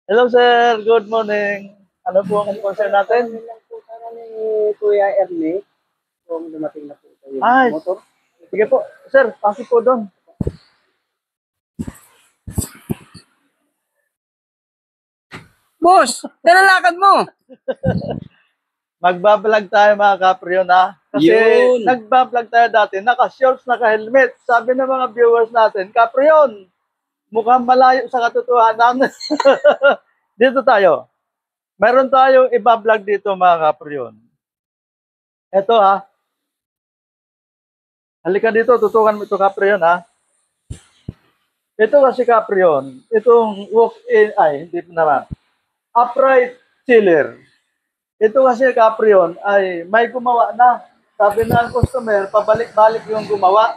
Hello sir, good morning. Ano po ang concern natin? Ano lang po sana ni Kuya Ernie kung dumating na po kayo Ay, motor. sige po. Sir, pasok po doon. Boss, nalalakad mo. Magbablog tayo mga kapryon ha. Kasi Yun. nagbablog tayo dati, naka-shorts, naka-helmet. Sabi ng mga viewers natin, kapryon, mukhang malayo sa katotohanan. Dito tayo. Meron tayong ibablog dito mga kapryon. Ito ha. Halika dito, tutukan mo ito kapryon ha. Ito kasi kapryon, itong walk-in, hindi naman. Upright chiller. Ito kasi Caprion ay may gumawa na. Sabi ng customer, pabalik-balik yung gumawa.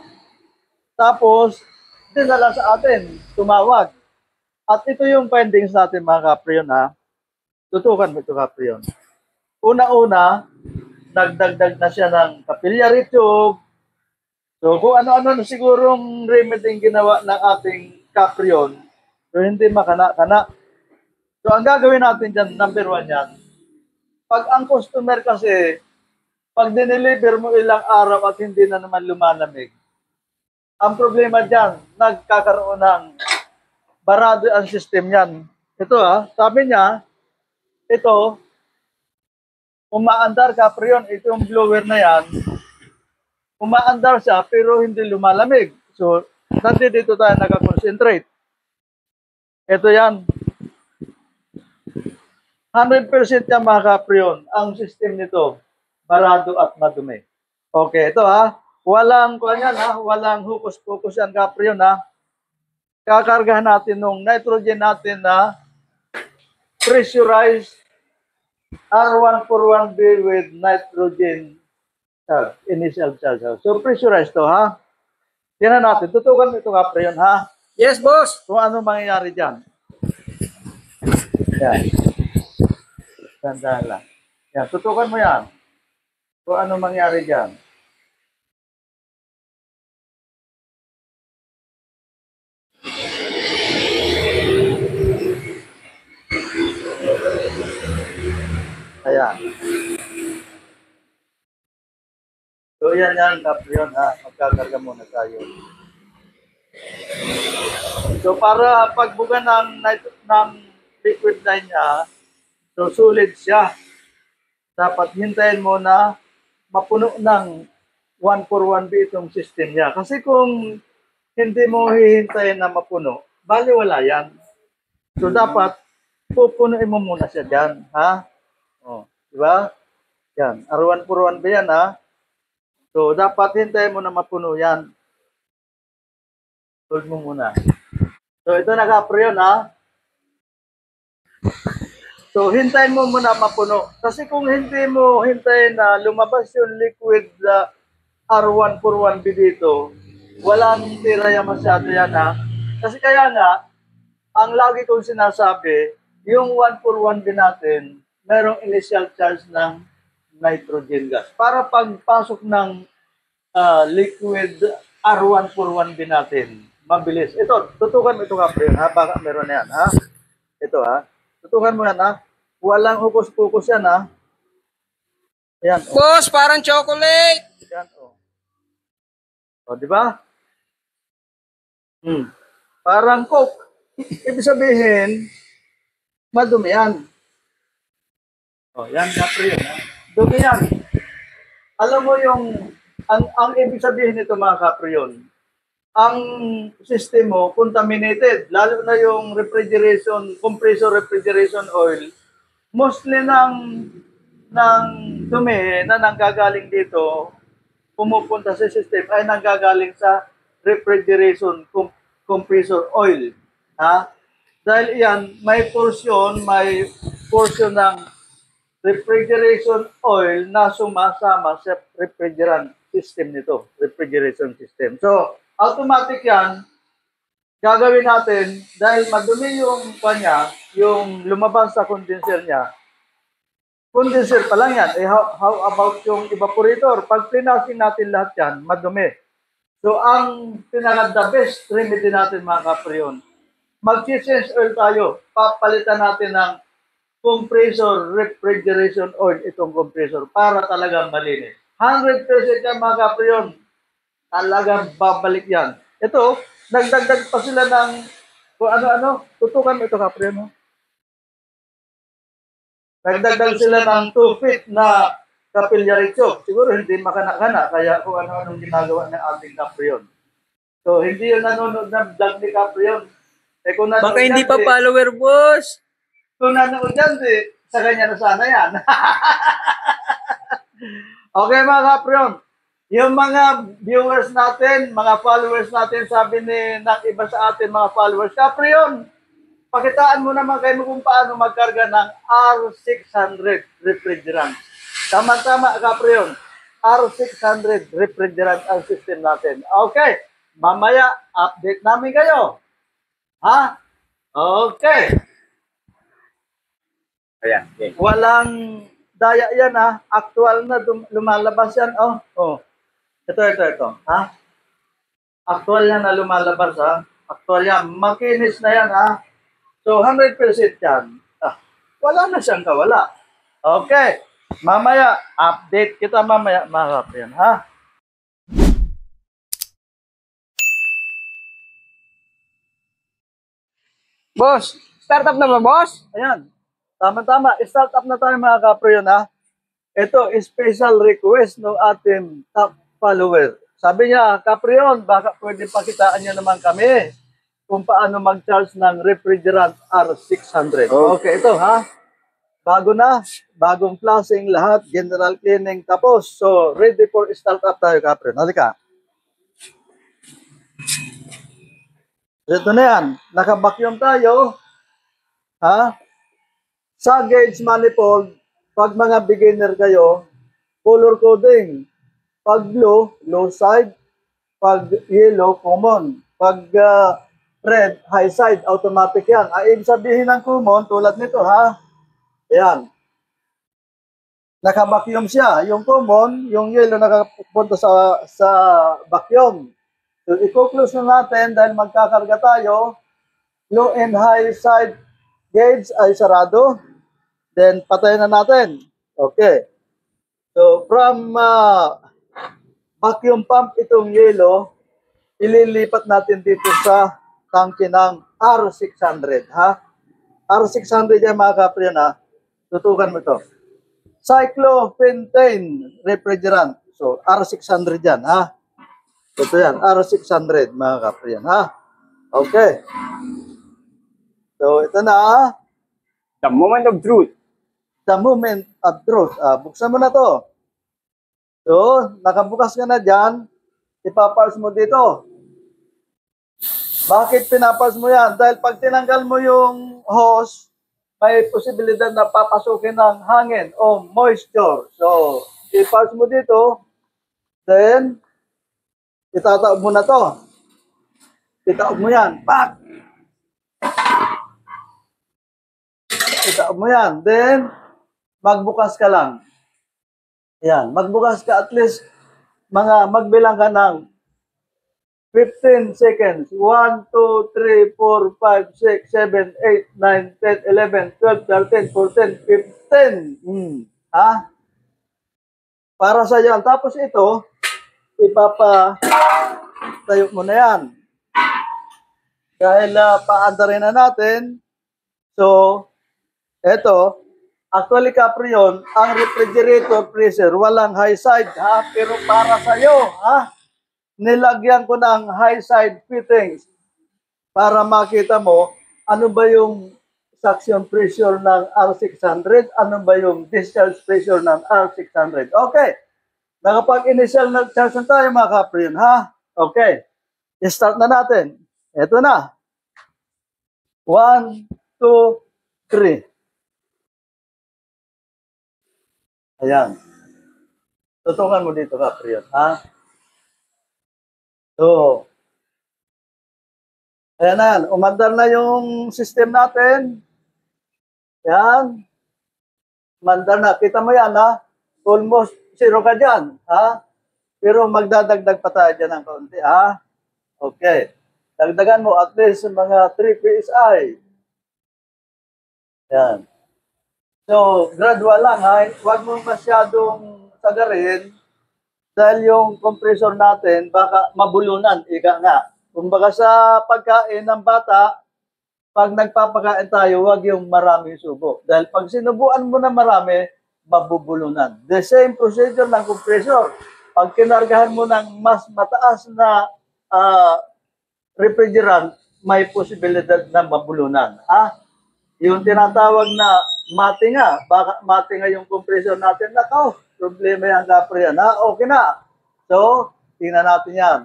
Tapos, dinala sa atin, tumawag. At ito yung findings natin mga Caprion ha. Tutukan mo ito Caprion. Una-una, nagdagdag na siya ng capillary tube. So kung ano-ano na sigurong remedy ginawa ng ating Caprion, so hindi makana-kana. So ang gagawin natin dyan, number one yan, pag ang customer kasi, pag dineliver mo ilang araw at hindi na naman lumalamig, ang problema dyan, nagkakaroon ng barado ang system yan. Ito sabi niya, ito, umaandar ka, pre yun, itong blower na yan, umaandar siya pero hindi lumalamig. So, dito tayo nakakonsentrate. Ito yan. 100% yan mga kapriyon, ang system nito, barado at madumi. Okay, ito walang kuan yan walang hukus-pukus yan kapriyon Kakargahan natin nung nitrogen natin na pressurized R141B with nitrogen charge, initial charge. So pressurized to Tingnan natin, tutukan ito kapriyon Yes, boss. Kung ano mangyayari dyan. Yan. Tandaan lang. Yan, tutukan mo yan. Kung ano mangyayari dyan. Ayan. So yan, kapriyon Magkakarga muna tayo. So para pagbuga ng liquid line niya, so sulit siya. Dapat hintayin mo na mapuno ng 141B itong system niya. Kasi kung hindi mo hihintayin na mapuno, baliwala yan. So dapat pupunuin mo muna siya dyan. Di ba? Yan. R141B yan So dapat hintayin mo na mapuno yan. Hold mo muna. So ito naka-pre yun So, hintayin mo muna mapuno. Kasi kung hindi mo hintayin na lumabas yung liquid R141B dito, walang tiraya masyado yan Kasi kaya nga, ang lagi kong sinasabi, yung 141B natin, merong initial charge ng nitrogen gas. Para pagpasok ng liquid R141B natin, mabilis. Ito, tutukan mo ito kapre, baka meron na yan Ito tutukan mo yan Walang hukus-pukus yan Ayan. Boss, parang chocolate. Yan di ba? Parang Coke. Ibig sabihin, madumi yan. Yan kapre yun Dumi yan. Alam mo yung, ang ibig sabihin nito mga kapre yun, ang system mo contaminated, lalo na yung compressor refrigeration oil, mostly ng dumi na nanggagaling dito, pumupunta sa system ay nanggagaling sa refrigeration compressor oil. Dahil iyan, may portion ng refrigeration oil na sumasama sa refrigerant system nito, refrigeration system. So, automatic yan, gagawin natin, dahil madumi yung kanya, yung lumabas sa condenser niya, condenser pa lang yan. How about yung evaporator? Pag plinasing natin lahat yan, madumi. So, ang pinaka-the best remedy natin mga kapriyon, mag-change oil tayo. Papalitan natin ng compressor, refrigeration oil itong compressor para talagang malinis. 100% yan mga kapriyon. Talagang babalik yan. Ito, nagdagdag pa sila ng kung ano-ano. Tutukan mo ito kapriyon. No? Nagdagdag sila ng 2 feet na capillary tube. Siguro hindi makana-kana, kaya kung ano-anong ginagawa ng ating kapriyon. So, hindi yun nanonood ng vlog ni Caprion. Eh, kung nanonood Baka hindi yan, pa follower, boss. kung nanonood yan, sa kanya na sana yan. Okay, mga Caprion. Yung mga viewers natin, mga followers natin, sabi ng iba sa atin, mga followers, Caprion, pakitaan mo naman kayo kung paano magkarga ng R600 refrigerant. Tama-tama, Caprion. R600 refrigerant ang system natin. Okay. Mamaya, update namin kayo. Ha? Okay. Ayan. Okay. Walang daya yan, ha? Actual na lumalabas yan. Oh. Ito. Ha? Actual yan na lumalabas, ha? Actual yan. Makinis na yan, ha? So, 100% yan. Wala na siyang kawala. Okay. Mamaya, update kita mamaya, mga kapyan, ha? Boss, startup na ba, boss? Ayan. Tama-tama. Start up na tayo mga kapriyon, ha? Ito, special request ng ating top follower. Sabi niya, Caprion, baka pwede pakitaan niyo naman kami kung paano mag-charge ng refrigerant R600. Okay, ito ha. Bago na, bagong klaseng lahat, general cleaning tapos. So, ready for start up tayo, Caprion. Halika. Ito na yan. Naka-vacuum tayo. Ha? Sa gauge manifold, pag mga beginner kayo, color coding. Pag blue, low side. Pag yellow, common. Pag red, high side, automatic yan. Ay, ibig sabihin ng common, tulad nito ha. Ayan. Naka-vacuum siya. Yung common, yung yellow nakapunta sa vacuum. So, i-close na natin dahil magkakarga tayo. Low and high side gauge ay sarado. Then, patayin na natin. Okay. So, from vacuum pump itong yellow, ililipat natin dito sa tangke ng R600. Ha? R600 yan mga kapriyan ha. Tutukan mo ito. Cyclopentane refrigerant. So, R600 yan ha. Ito yan, R600 mga kapriyan ha. Okay. So, ito na ha. The moment of truth. The moment of truth. Buksan mo na to. So, nakabukas ka na dyan. Ipapars mo dito. Bakit pinapars mo yan? Dahil pag tinanggal mo yung hose, may posibilidad na papasukin ng hangin o moisture. So, ipars mo dito. Then, itataob mo na to. Itaob mo yan. Pak! Itaob mo yan. Then, magbukas ka lang. Yan. Magbukas ka at least magbilang ka ng 15 seconds. 1, 2, 3, 4, 5, 6, 7, 8, 9, 10, 11, 12, 13, 14, 15. Ha? Para sa yan. Tapos ito, ipapatayo mo na yan. Dahil paandarin na natin. So, eto, actually Caprion, ang refrigerator freezer, walang high side ha, pero para sa iyo, ha, nilagyan ko ng high side fittings para makita mo ano ba yung suction pressure ng R600, ano ba yung discharge pressure ng R600. Okay, nakapag-initial na charge na tayo mga Caprion, ha? Okay, i-start na natin. Ito na. 1, 2, 3. Ayan. Tutungan mo dito, Caprion, ha? So, ayan na. Umandar na yung system natin. Ayan. Umandar na. Kita mo yan, ha? Almost zero ka dyan, ha? Pero magdadagdag pa tayo dyan ng kaunti, ha? Okay. Dagdagan mo at least mga 3 PSI. Yan. So, gradual lang ha. Huwag mo masyadong sagarin dahil yung compressor natin baka mabulunan, ika nga. Kumbaga sa pagkain ng bata, pag nagpapakain tayo, huwag yung maraming subo. Dahil pag sinubuan mo na marami, mabubulunan. The same procedure ng compressor. Pag kinargahan mo ng mas mataas na refrigerant, may posibilidad na mabulunan. Ha? Yung tinatawag na matinga, baka matinga yung compressor natin, nakaw, problema yan kapre yan. Ha? Okay na. So, tingnan natin yan.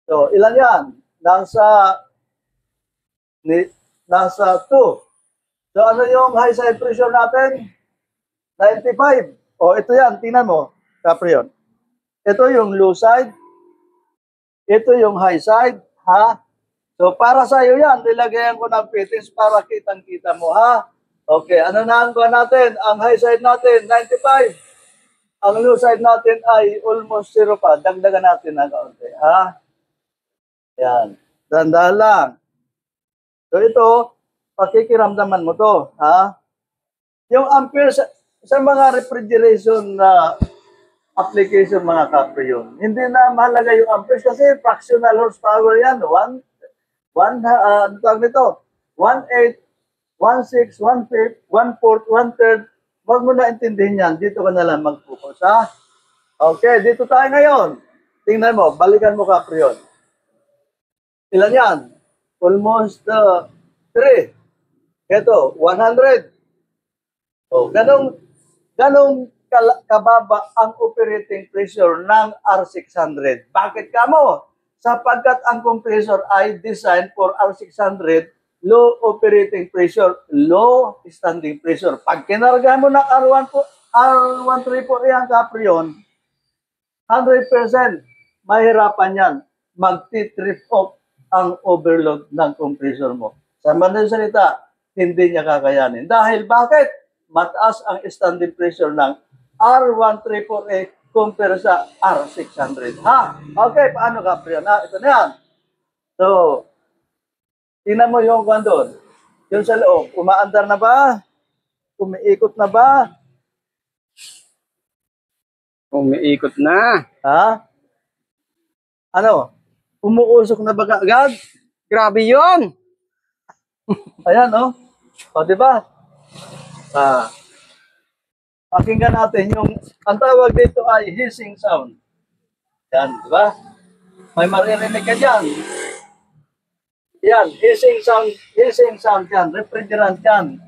So, ilan yan? Nasa 2. So, ano yung high side pressure natin? 95. O, ito yan. Tingnan mo, Caprion. Ito yung low side. Ito yung high side. Ha? So, para sa iyo yan, nilagayan ko ng fittings para kitang-kita mo, ha? Okay, ano na ang natin? Ang high side natin, 95. Ang low side natin ay almost 0 pa. Dagdagan natin ng kaunti, ha? Yan. Dandahan lang. So ito, pakikiramdaman mo to, ha? Yung ampere sa mga refrigeration na application mga kapre yun, hindi na mahalaga yung amperes kasi fractional horsepower yan. Ano tawag nito? 1/8, 1/6, 1/5, 1/4, 1/3. Huwag mo na intindihin yan. Dito ka na lang mag-focus, ha? Okay, dito tayo ngayon. Tingnan mo, balikan mo kapre yun. Ilan yan? Almost 3. Ito, 100. So, ganong kababa ang operating pressure ng R600. Bakit ka mo? Sapagkat ang compressor ay designed for R600, low operating pressure, low standing pressure. Pag kinarga mo ng R134 yan, Caprion, 100% mahirapan yan. Magti-trip off ang overload ng compressor mo. Sa madaling salita, hindi niya kakayanin. Dahil bakit? Mataas ang standing pressure ng R134A compare sa R600. Ha? Okay, paano ka, Priyan? Ito na yan. So, tingnan mo yung kwan doon. Yung sa loob, umaandar na ba? Umiikot na ba? Umiikot na. Ha? Ano? Umuusok na ba agad? Grabe yun. Ayan, no? O, di ba? Pakinggan natin yung, ang tawag dito ay hissing sound. Yan, di ba? May maririnig ka dyan. Yan, hissing sound yan, refrigerant yan.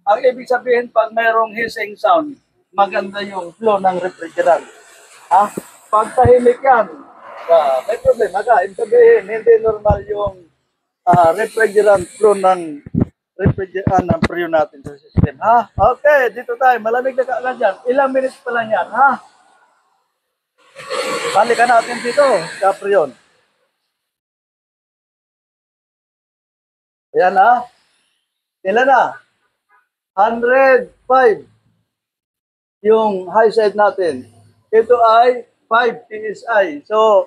Ang ibig sabihin, pag mayroong hissing sound, maganda yung flow ng refrigerant. Ha? Pag tahimik yan, may problema ka. Ibig sabihin, hindi normal yung refrigerant flow ng refrigerant ng preo natin sa system. Ha? Okay, dito tayo. Malamig na kaagad yan. Ilang minutes pa lang yan, ha? Balikan natin dito, Caprion. Ayan, ha? Ilan na? 105 yung high side natin. Ito ay 5 PSI. So,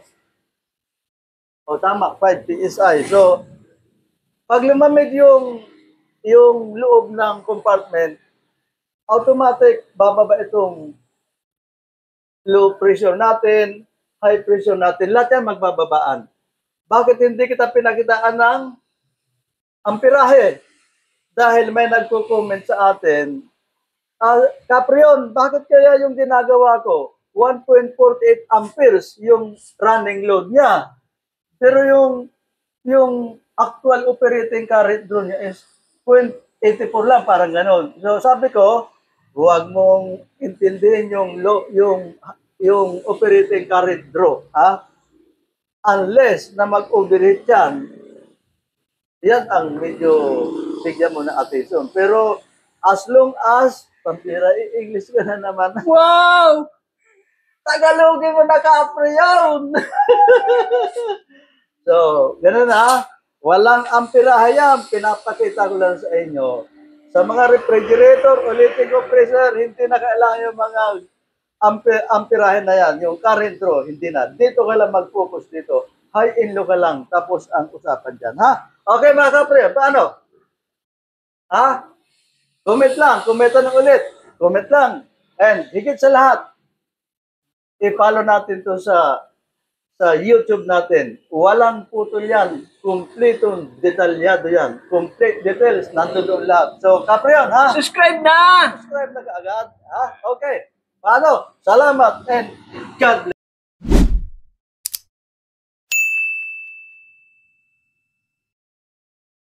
tama, 5 PSI. So, pag lumamig yung loob ng compartment, automatic bababa itong low pressure natin, high pressure natin, lahat yan magbababaan. Bakit hindi kita pinakitaan ng amperahe? Dahil may nagko-comment sa atin, Caprion, bakit kaya yung ginagawa ko, 1.48 amperes yung running load niya, pero yung actual operating current drone niya is 0.84 lang, parang ganon. So sabi ko, huwag mong intindihin yung operating current draw, ha? Unless na mag-overheat yan ang medyo bigyan mo ng attention. Pero as long as, pampira, English ka na naman. Wow! Tagalogin mo na kapre yun. So, ganun ha. Walang amperahe yan. Pinapakita ko lang sa inyo. Sa mga refrigerator, ulitin ko, compressor, hindi na kailangan yung mga amperahe na yan. Yung current draw, hindi na. Dito ka lang mag-focus dito. Hi-in-law ka lang, tapos ang usapan dyan, ha? Okay mga kapre, paano? Ha? Comment lang, commentan ng ulit. Comment lang. And higit sa lahat, i-follow natin to sa YouTube natin. Walang putol yan. Kompletong detalyado yan. Complete details, nandun doon lahat. So, kapre yun, ha? Subscribe na! Subscribe na kaagad, ha? Okay. Paano? Salamat and God bless.